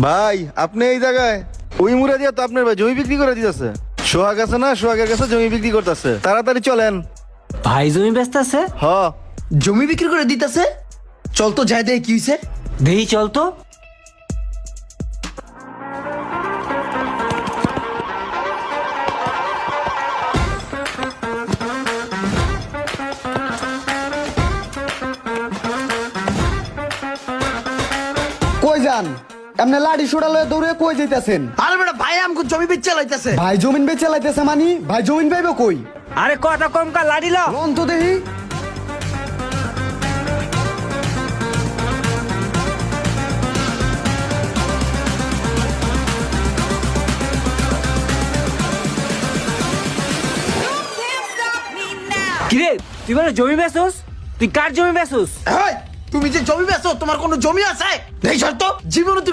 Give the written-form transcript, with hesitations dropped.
ভাই আপনি এই জায়গায় ওই মুড়া দিয়া তো আপনার ভাই জমি বিক্রি করে দিতেছে। সোহাগ আছে না, সোহাগের কাছে জমি বিক্রি করতেছে, তাড়াতাড়ি চলেন। ভাই জমি ব্যস্ত আছে? হ জমি বিক্রি করে দিতেছে। চল তো যাই দেয় কি হইছে। দেহি চল তো। কই যান? এমনি লাড়ি সোড়া লয়ে দৌড়ে কই যাইতাছেন? আরে বেটা ভাই আমাকে জমি বেচে লাইতেছে। ভাই জমিন বেচে লাইতেছে মানি? ভাই জমিন পাইবে কই? আরে কথা কম কা লাড়ি ল। লন তো দেহি। কিরে তুই বলে জমি বেচোস? তুই কার জমি বেচোস? এই, তুমি যে জমি বেচো তোমার কোনো জমি আছে? এই শর্ত জীবনে তুমি